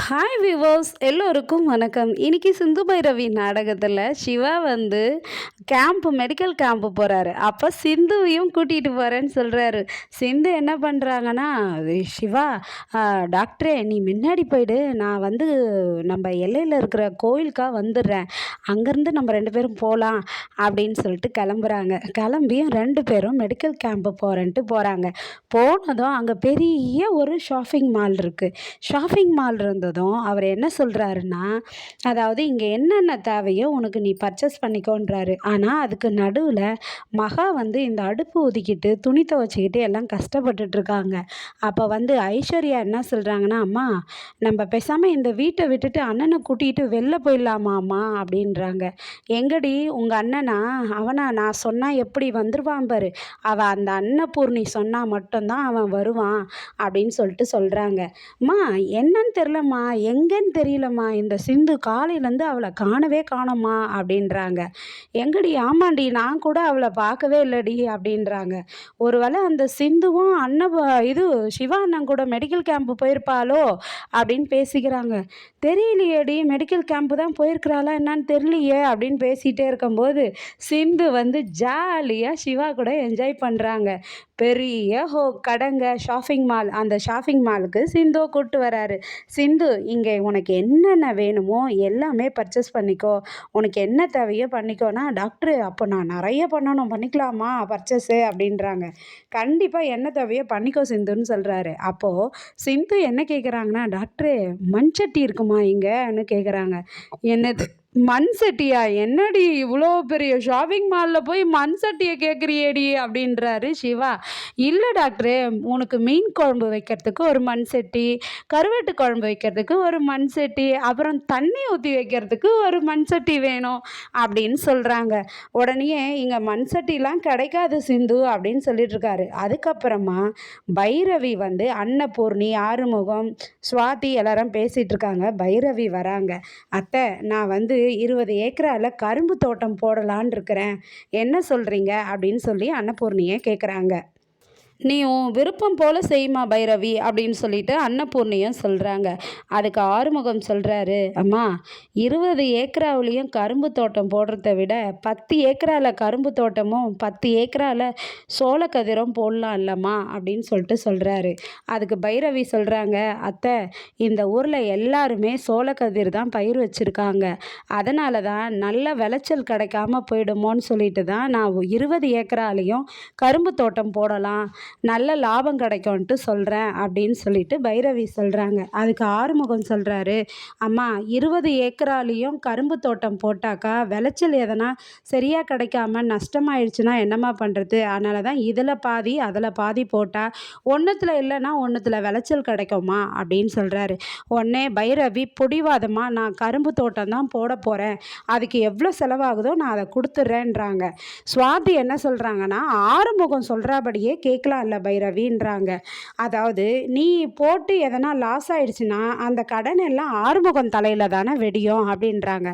Hi விவோஸ் எல்லோருக்கும் வணக்கம். இன்னைக்கு சிந்து பைரவி நாடகத்தில் சிவா வந்து மெடிக்கல் கேம்ப்பு போகிறாரு. அப்போ சிந்துவையும் கூட்டிகிட்டு போகிறேன்னு சொல்கிறாரு. சிந்து என்ன பண்ணுறாங்கன்னா, சிவா டாக்டரே நீ முன்னாடி போயிடு, நான் வந்து நம்ம எல்லையில் இருக்கிற கோயிலுக்காக வந்துடுறேன், அங்கேருந்து நம்ம 2 பேரும் போகலாம் அப்படின்னு சொல்லிட்டு கிளம்புறாங்க. கிளம்பியும் 2 பேரும் மெடிக்கல் கேம்ப்பு போகிறேன்ட்டு போகிறாங்க. போனதும் அங்கே பெரிய ஒரு ஷாப்பிங் மால் இருக்குது. ஷாப்பிங் மால் இருந்ததும் அவர் என்ன சொல்கிறாருன்னா, அதாவது இங்கே என்னென்ன தேவையோ உனக்கு நீ பர்ச்சேஸ் பண்ணிக்கோன்றாரு. ஆனால் அதுக்கு நடுவில் மகா வந்து இந்த அடுப்பு ஊதிக்கிட்டு துணி துவைச்சிக்கிட்டு எல்லாம் கஷ்டப்பட்டுட்டு இருக்காங்க. அப்போ வந்து ஐஸ்வர்யா என்ன சொல்கிறாங்கன்னா, அம்மா நம்ம பேசாமல் இந்த வீட்டை விட்டுட்டு அண்ணனை கூட்டிகிட்டு வெளில போயிடலாமா அம்மா அப்படின்றாங்க. எங்கடி உங்கள் அண்ணனா? அவனா? நான் சொன்னால் எப்படி வந்துடுவான் பாரு, அவன் அந்த அன்னபூர்ணி சொன்னால் மட்டும்தான் அவன் வருவான் அப்படின்னு சொல்லிட்டு சொல்கிறாங்க. அம்மா என்னன்னு தெரிலம்மா, எங்கேன்னு தெரியலம்மா, இந்த சிந்து காலையிலேருந்து அவளை காணவே காணோம்மா அப்படின்றாங்க. எங்கடி? ஆமாண்டி, நான் கூட அவளை பார்க்கவே இல்லடி அப்படின்றாங்க. ஒருவேளை அந்த சிந்துவும் இது சிவா அண்ணன் கூட மெடிக்கல் கேம்ப்பு போயிருப்பாளோ அப்படின்னு பேசிக்கிறாங்க. தெரியலையேடி, மெடிக்கல் கேம்ப்பு தான் போயிருக்கிறாளா என்னன்னு தெரியலையே அப்படின்னு பேசிகிட்டே இருக்கும்போது சிந்து வந்து ஜாலியாக சிவா கூட என்ஜாய் பண்ணுறாங்க. பெரிய கடைங்க, ஷாப்பிங் மால். அந்த ஷாப்பிங் மாலுக்கு சிந்துவை கூப்பிட்டு வராரு. சிந்து, இங்கே உனக்கு என்னென்ன வேணுமோ எல்லாமே பர்ச்சேஸ் பண்ணிக்கோ, உனக்கு என்ன தேவையோ பண்ணிக்கோனா. டாக்டரு அப்போ நான் நிறைய பண்ணிக்கலாமா பர்ச்சேஸு அப்படின்றாங்க. கண்டிப்பாக என்ன தேவையோ பண்ணிக்கோ சிந்துன்னு சொல்கிறாரு. அப்போது சிந்து என்ன கேட்குறாங்கன்னா, டாக்டரு மண் சட்டி இருக்குமா இங்கேன்னு கேட்குறாங்க. என்னது மண் சட்டியா? என்னடி இவ்வளோ பெரிய ஷாப்பிங் மாலில் போய் மண் சட்டியை கேட்குறியேடி அப்படின்றாரு சிவா. இல்லை டாக்டரே, உனக்கு மீன் குழம்பு வைக்கிறதுக்கு ஒரு மண் சட்டி, கருவாட்டு குழம்பு வைக்கிறதுக்கு ஒரு மண் சட்டி, அப்புறம் தண்ணி ஊற்றி வைக்கிறதுக்கு ஒரு மண் சட்டி வேணும் அப்படின்னு சொல்கிறாங்க. உடனே இங்கே மண் சட்டிலாம் கிடைக்காது சிந்து அப்படின்னு சொல்லிட்டு இருக்காரு. அதுக்கப்புறமா பைரவி வந்து அன்னபூர்ணி, ஆறுமுகம், சுவாதி எல்லாரும் பேசிகிட்டு இருக்காங்க. பைரவி வராங்க. அத்தை, நான் வந்து 20 ஏக்கரால கரும்பு தோட்டம் போடலான் இருக்கிறேன், என்ன சொல்கிறீங்க அப்படின்னு சொல்லி அன்னபூர்ணியை கேட்குறாங்க. நீ உன் விருப்பம் போல் செய்யுமா பைரவி அப்படின்னு சொல்லிட்டு அன்னபூர்ணியும் சொல்கிறாங்க. அதுக்கு ஆறுமுகம் சொல்கிறாரு, அம்மா 20 ஏக்கராவிலையும் கரும்பு தோட்டம் போடுறத விட 10 ஏக்கராவில் கரும்பு தோட்டமும் 10 ஏக்கராவில் சோளக்கதிரும் போடலாம் இல்லைம்மா அப்படின்னு சொல்லிட்டு சொல்கிறாரு. அதுக்கு பைரவி சொல்கிறாங்க, அத்தை இந்த ஊரில் எல்லாருமே சோளக்கதிர் தான் பயிர் வச்சுருக்காங்க, அதனால தான் நல்ல விளைச்சல் கிடைக்காம போயிடுமோன்னு சொல்லிட்டு தான் நான் 20 ஏக்கராலையும் கரும்பு தோட்டம் போடலாம், நல்ல லாபம் கிடைக்கும்ன்ட்டு சொல்கிறேன் அப்படின்னு சொல்லிட்டு பைரவி சொல்கிறாங்க. அதுக்கு ஆறுமுகம் சொல்கிறாரு, அம்மா 20 ஏக்கராலையும் கரும்பு தோட்டம் போட்டாக்கா விளைச்சல் எதனா சரியாக கிடைக்காம நஷ்டமாயிடுச்சுன்னா என்னம்மா பண்ணுறது, அதனால தான் இதில் பாதி அதில் பாதி போட்டால் ஒன்றுத்தில் இல்லைன்னா ஒன்றுத்தில் விளைச்சல் கிடைக்குமா அப்படின்னு சொல்கிறாரு. உடனே பைரவி பிடிவாதமாக, நான் கரும்பு தோட்டம் தான் போட போகிறேன், அதுக்கு எவ்வளோ செலவாகுதோ நான் அதை கொடுத்துட்றேன்றாங்க. சுவாதி என்ன சொல்கிறாங்கன்னா, ஆறுமுகம் சொல்கிறபடியே கேட்கலாம் இல்லை பைரவின்றாங்க. அதாவது நீ போட்டு எதனா லாஸ் ஆயிடுச்சுன்னா அந்த கடன் எல்லாம் ஆறுமுகம் தலையில் தானே வெடியும் அப்படின்றாங்க.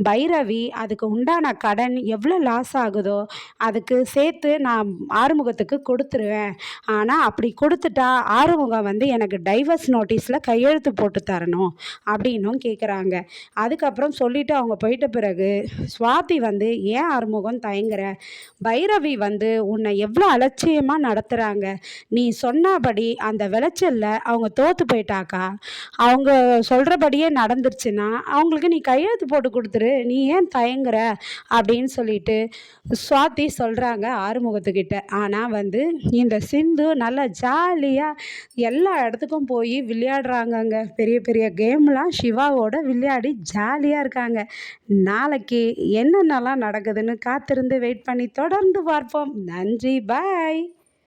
பைரவி அதுக்கு உண்டான கடன் எவ்வளோ லாஸ் ஆகுதோ அதுக்கு சேர்த்து நான் ஆறுமுகத்துக்கு கொடுத்துருவேன், ஆனால் அப்படி கொடுத்துட்டா ஆறுமுகம் வந்து எனக்கு டைவர்ஸ் நோட்டீஸில் கையெழுத்து போட்டு தரணும் அப்படின்னும் கேட்குறாங்க. அதுக்கப்புறம் சொல்லிவிட்டு அவங்க போயிட்ட பிறகு சுவாதி வந்து, ஏன் ஆறுமுகம் தயங்குற, பைரவி வந்து உன்னை எவ்வளோ அலட்சியமாக நடத்துகிறாங்க, நீ சொன்னபடி அந்த விளைச்சலில் அவங்க தோற்று போயிட்டாக்கா, அவங்க சொல்கிறபடியே நடந்துருச்சுன்னா அவங்களுக்கு நீ கையெழுத்து போட்டு கொடுத்துரு, நீ ஏன் தயங்குற அப்படின்னு சொல்லிட்டு சுவாதி சொல்கிறாங்க ஆறுமுகத்துக்கிட்ட. ஆனால் வந்து இந்த சிந்து நல்லா ஜாலியாக எல்லா இடத்துக்கும் போய் விளையாடுறாங்கங்க. பெரிய பெரிய கேம்லாம் சிவாவோட விளையாடி ஜாலியாக இருக்காங்க. நாளைக்கு என்னென்னலாம் நடக்குதுன்னு காத்திருந்து வெயிட் பண்ணி தொடர்ந்து பார்ப்போம். நன்றி, பாய்.